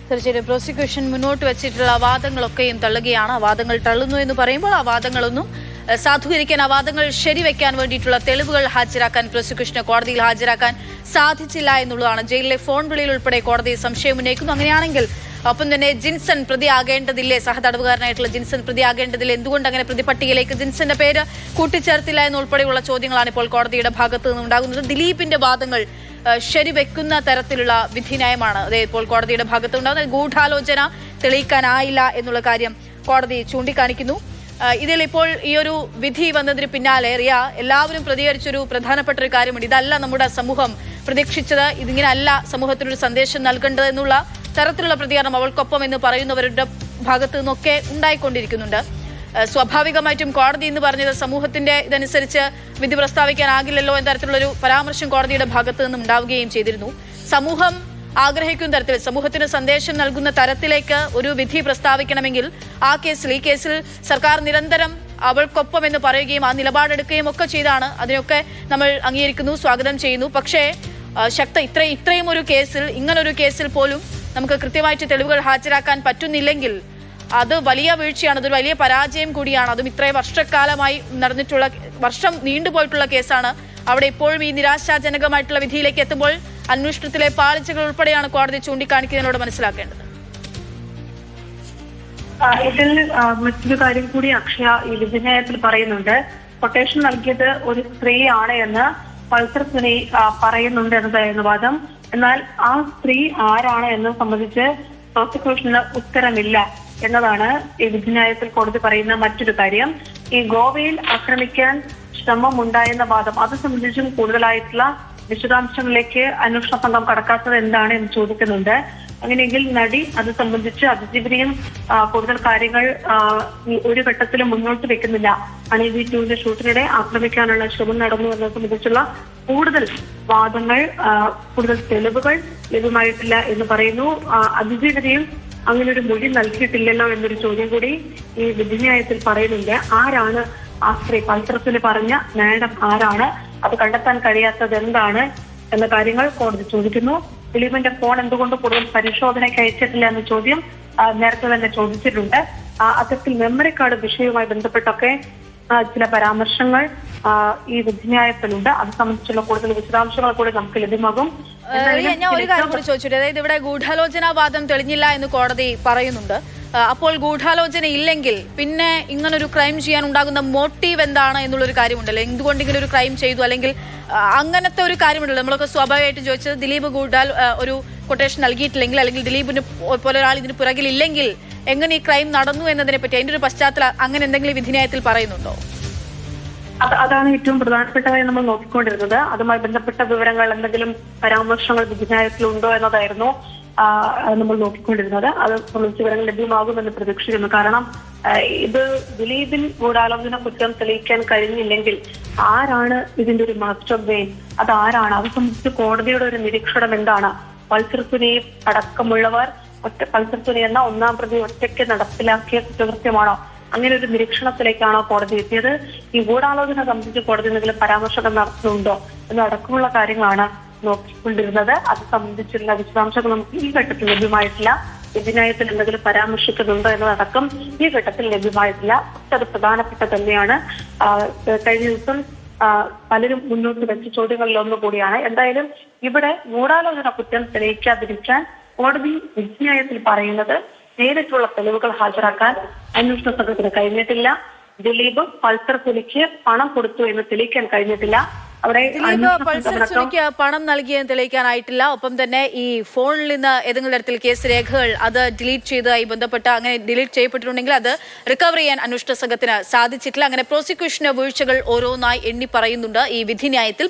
തീർച്ചയായും പ്രോസിക്യൂഷൻ മുന്നോട്ട് വെച്ചിട്ടുള്ള വാദങ്ങളൊക്കെയും തള്ളുകയാണ്. വാദങ്ങൾ തള്ളുന്നു എന്ന് പറയുമ്പോൾ ആ വാദങ്ങളൊന്നും സാധൂകരിക്കാൻ, ആ വാദങ്ങൾ ശരിവെക്കാൻ വേണ്ടിയിട്ടുള്ള തെളിവുകൾ ഹാജരാക്കാൻ പ്രോസിക്യൂഷന് കോടതിയിൽ ഹാജരാക്കാൻ സാധിച്ചില്ല എന്നുള്ളതാണ്. ജയിലിലെ ഫോൺ വിളിയിൽ ഉൾപ്പെടെ കോടതി സംശയം ഉന്നയിക്കുന്നു. അങ്ങനെയാണെങ്കിൽ ഒപ്പം തന്നെ ജിൻസൺ പ്രതിയാകേണ്ടതില്ലേ, സഹതടവുകാരനായിട്ടുള്ള ജിൻസൺ പ്രതിയാകേണ്ടതില്ലേ, എന്തുകൊണ്ട് അങ്ങനെ പ്രതിപട്ടികയിലേക്ക് ജിൻസന്റെ പേര് കൂട്ടിച്ചേർത്തില്ല എന്നുൾപ്പെടെയുള്ള ചോദ്യങ്ങളാണ് ഇപ്പോൾ കോടതിയുടെ ഭാഗത്ത് നിന്നുണ്ടാകുന്നത്. ദിലീപിന്റെ വാദങ്ങൾ ശരിവെക്കുന്ന തരത്തിലുള്ള വിധിന്യായമാണ് ഇപ്പോൾ കോടതിയുടെ ഭാഗത്ത് ഉണ്ടാകുന്നത്. ഗൂഢാലോചന തെളിയിക്കാനായില്ല എന്നുള്ള കാര്യം കോടതി ചൂണ്ടിക്കാണിക്കുന്നു. ഇതിൽ ഇപ്പോൾ ഈ ഒരു വിധി വന്നതിന് പിന്നാലെ എല്ലാവരും പ്രതികരിച്ചൊരു പ്രധാനപ്പെട്ട ഒരു കാര്യമുണ്ട്. ഇതല്ല നമ്മുടെ സമൂഹം പ്രതീക്ഷിച്ചത്, ഇതിങ്ങനെ അല്ല സമൂഹത്തിനൊരു സന്ദേശം നൽകേണ്ടത് എന്നുള്ള തരത്തിലുള്ള പ്രതികരണം അവൾക്കൊപ്പം എന്ന് പറയുന്നവരുടെ ഭാഗത്തു നിന്നൊക്കെ ഉണ്ടായിക്കൊണ്ടിരിക്കുന്നുണ്ട്. സ്വാഭാവികമായിട്ടും കോടതി എന്ന് പറഞ്ഞത് സമൂഹത്തിന്റെ ഇതനുസരിച്ച് വിധി പ്രസ്താവിക്കാനാകില്ലല്ലോ എന്ന തരത്തിലുള്ളൊരു പരാമർശം കോടതിയുടെ ഭാഗത്തു നിന്നും ഉണ്ടാവുകയും ചെയ്തിരുന്നു. സമൂഹം ആഗ്രഹിക്കുന്ന തരത്തിൽ, സമൂഹത്തിന് സന്ദേശം നൽകുന്ന തരത്തിലേക്ക് ഒരു വിധി പ്രസ്താവിക്കണമെങ്കിൽ ഈ കേസിൽ സർക്കാർ നിരന്തരം അവൾക്കൊപ്പം എന്ന് പറയുകയും ആ നിലപാടെടുക്കുകയും ഒക്കെ ചെയ്താണ്. അതിനൊക്കെ നമ്മൾ അംഗീകരിക്കുന്നു, സ്വാഗതം ചെയ്യുന്നു. പക്ഷേ ഇത്രയും ഒരു കേസിൽ, ഇങ്ങനൊരു കേസിൽ പോലും നമുക്ക് കൃത്യമായിട്ട് തെളിവുകൾ ഹാജരാക്കാൻ പറ്റുന്നില്ലെങ്കിൽ അത് വലിയ വീഴ്ചയാണ്, അതൊരു വലിയ പരാജയം കൂടിയാണ്. അതും ഇത്രയും വർഷക്കാലമായി നടന്നിട്ടുള്ള, വർഷം നീണ്ടുപോയിട്ടുള്ള കേസാണ്. അവിടെ ഇപ്പോഴും ഈ നിരാശാജനകമായിട്ടുള്ള വിധിയിലേക്ക് എത്തുമ്പോൾ അന്വേഷണത്തിലെ പാളിച്ചകൾ ഉൾപ്പെടെയാണ് കോടതി ചൂണ്ടിക്കാണിക്കുന്നതിനോട് മനസ്സിലാക്കേണ്ടത്. ഇതിൽ മറ്റൊരു കാര്യം കൂടി അക്ഷയ ഈ വിധിന്യായത്തിൽ പറയുന്നുണ്ട്. കൊട്ടേഷൻ നൽകിയത് ഒരു സ്ത്രീയാണ് എന്ന് പൾസർ സുനി പറയുന്നുണ്ട് എന്നതായിരുന്നു വാദം. എന്നാൽ ആ സ്ത്രീ ആരാണ് എന്നത് സംബന്ധിച്ച് പ്രോസിക്യൂഷന് ഉത്തരമില്ല എന്നതാണ് ഈ വിധിന്യായത്തിൽ കോടതി പറയുന്ന മറ്റൊരു കാര്യം. ഈ ഗോവയിൽ ആക്രമിക്കാൻ ശ്രമമുണ്ടായെന്ന വാദം, അത് സംബന്ധിച്ചും കൂടുതലായിട്ടുള്ള വിശദാംശങ്ങളിലേക്ക് അന്വേഷണ സംഘം കടക്കാത്തത് എന്താണ് എന്ന് ചോദിക്കുന്നുണ്ട്. അങ്ങനെയെങ്കിൽ നടി അത് സംബന്ധിച്ച് അതിജീവനയും കൂടുതൽ കാര്യങ്ങൾ ഒരു ഘട്ടത്തിലും മുന്നോട്ട് വെക്കുന്നില്ല. അനീതി 2 ഷൂട്ടിനിടെ ആക്രമിക്കാനുള്ള ശ്രമം നടന്നു എന്നത് സംബന്ധിച്ചുള്ള കൂടുതൽ വാദങ്ങൾ, കൂടുതൽ തെളിവുകൾ ലഭ്യമായിട്ടില്ല എന്ന് പറയുന്നു. അതിജീവനയും അങ്ങനെ ഒരു മൊഴി നൽകിയിട്ടില്ലല്ലോ എന്നൊരു ചോദ്യം കൂടി ഈ വിധിന്യായത്തിൽ പറയുന്നുണ്ട്. ആരാണ് ആ സ്ത്രീ? പൾസറത്തിൽ പറഞ്ഞ മാഡം ആരാണ്? അത് കണ്ടെത്താൻ കഴിയാത്തത് എന്താണ് എന്ന കാര്യങ്ങൾ കോടതി ചോദിക്കുന്നു. ദിലീപിന്റെ ഫോൺ എന്തുകൊണ്ട് കൂടുതൽ പരിശോധനയ്ക്ക് അയച്ചിട്ടില്ല എന്ന ചോദ്യം നേരത്തെ തന്നെ ചോദിച്ചിട്ടുണ്ട്. അത്തരത്തിൽ മെമ്മറി കാർഡ് വിഷയവുമായി ബന്ധപ്പെട്ടൊക്കെ ചില പരാമർശങ്ങൾ ഈ വിധിന്യായത്തിലുണ്ട്. അത് സംബന്ധിച്ചുള്ള കൂടുതൽ വിശദാംശങ്ങൾ കൂടി നമുക്ക് ലഭ്യമാകും. ഞാൻ ഒരു കാര്യം കൂടി ചോദിച്ചിട്ട്, അതായത് ഇവിടെ ഗൂഢാലോചനാവാദം തെളിഞ്ഞില്ല എന്ന് കോടതി പറയുന്നുണ്ട്. അപ്പോൾ ഗൂഢാലോചന ഇല്ലെങ്കിൽ പിന്നെ ഇങ്ങനൊരു ക്രൈം ചെയ്യാൻ ഉണ്ടാകുന്ന മോട്ടീവ് എന്താണ് എന്നുള്ളൊരു കാര്യമുണ്ടല്ലോ. എന്തുകൊണ്ട് ഇങ്ങനെ ഒരു ക്രൈം ചെയ്തു, അല്ലെങ്കിൽ അങ്ങനത്തെ ഒരു കാര്യമുണ്ടല്ലോ. നമ്മളൊക്കെ സ്വാഭാവികമായിട്ടും ചോദിച്ചത്, ദിലീപ് ഒരു കൊട്ടേഷൻ നൽകിയിട്ടില്ലെങ്കിൽ, അല്ലെങ്കിൽ ദിലീപിന് പോലെ ഒരാൾ ഇതിന് പുറകിലില്ലെങ്കിൽ എങ്ങനെ ഈ ക്രൈം നടന്നു എന്നതിനെ പറ്റി, അതിന്റെ ഒരു പശ്ചാത്തലം അങ്ങനെ എന്തെങ്കിലും വിധിന്യായത്തിൽ പറയുന്നുണ്ടോ? അതാണ് ഏറ്റവും പ്രധാനപ്പെട്ടതായി നമ്മൾ നോക്കിക്കൊണ്ടിരുന്നത്. അതുമായി ബന്ധപ്പെട്ട വിവരങ്ങൾ, എന്തെങ്കിലും പരാമർശങ്ങൾ വിധിന്യായത്തിലുണ്ടോ എന്നതായിരുന്നു നമ്മൾ നോക്കിക്കൊണ്ടിരുന്നത്. അത് സംബന്ധിച്ച് വിവരങ്ങൾ ലഭ്യമാകുമെന്ന് പ്രതീക്ഷിക്കുന്നു. കാരണം ഇത് ദിലീപിൽ ഗൂഢാലോചന കുറ്റം തെളിയിക്കാൻ കഴിഞ്ഞില്ലെങ്കിൽ ആരാണ് ഇതിന്റെ ഒരു മാസ്റ്റർ ബ്രെയിൻ, അത് ആരാണ്? അത് സംബന്ധിച്ച് കോടതിയുടെ ഒരു നിരീക്ഷണം എന്താണ്? പൾസർ സുനി അടക്കമുള്ളവർ പൾസർ സുനി എന്ന 1-ാം പ്രതി ഒറ്റയ്ക്ക് നടപ്പിലാക്കിയ കുറ്റകൃത്യമാണോ? അങ്ങനെ ഒരു നിരീക്ഷണത്തിലേക്കാണോ കോടതി എത്തിയത്? ഈ ഗൂഢാലോചന സംബന്ധിച്ച് കോടതി എന്തെങ്കിലും പരാമർശങ്ങൾ നടത്തുന്നുണ്ടോ എന്നടക്കമുള്ള കാര്യങ്ങളാണ് നോക്കിക്കൊണ്ടിരുന്നത്. അത് സംബന്ധിച്ചുള്ള വിശദാംശങ്ങൾ നമുക്ക് ഈ ഘട്ടത്തിൽ ലഭ്യമായിട്ടില്ല. വിധിന്യായത്തിൽ എന്തെങ്കിലും പരാമർശിക്കുന്നുണ്ടോ എന്നതടക്കം ഈ ഘട്ടത്തിൽ ലഭ്യമായിട്ടില്ല. അത് പ്രധാനപ്പെട്ട തന്നെയാണ്. കഴിഞ്ഞ ദിവസം പലരും മുന്നോട്ട് വെച്ച ചോദ്യങ്ങളിലൊന്നു കൂടിയാണ്. എന്തായാലും ഇവിടെ ഗൂഢാലോചന കുറ്റം തെളിയിക്കാതിരിക്കാൻ കോടതി വിധിന്യായത്തിൽ പറയുന്നത് നേരിട്ടുള്ള തെളിവുകൾ ഹാജരാക്കാൻ അന്വേഷണ സംഘത്തിന് കഴിഞ്ഞിട്ടില്ല. ദിലീപ് പൾസർ സുനിക്ക് പണം കൊടുത്തു എന്ന് തെളിയിക്കാൻ കഴിഞ്ഞിട്ടില്ല. ദിലീപ് പൾസർ സുനിക്ക് പണം നൽകിയെന്ന് തെളിയിക്കാനായിട്ടില്ല. ഒപ്പം തന്നെ ഈ ഫോണിൽ നിന്ന് ഏതെങ്കിലും തരത്തിൽ കേസ് രേഖകൾ അത് ഡിലീറ്റ് ചെയ്തതായി ബന്ധപ്പെട്ട്, അങ്ങനെ ഡിലീറ്റ് ചെയ്യപ്പെട്ടിട്ടുണ്ടെങ്കിൽ അത് റിക്കവർ ചെയ്യാൻ അന്വേഷണ സംഘത്തിന് സാധിച്ചിട്ടില്ല. അങ്ങനെ പ്രോസിക്യൂഷന് വീഴ്ചകൾ ഓരോന്നായി എണ്ണി പറയുന്നുണ്ട് ഈ വിധിന്യായത്തിൽ.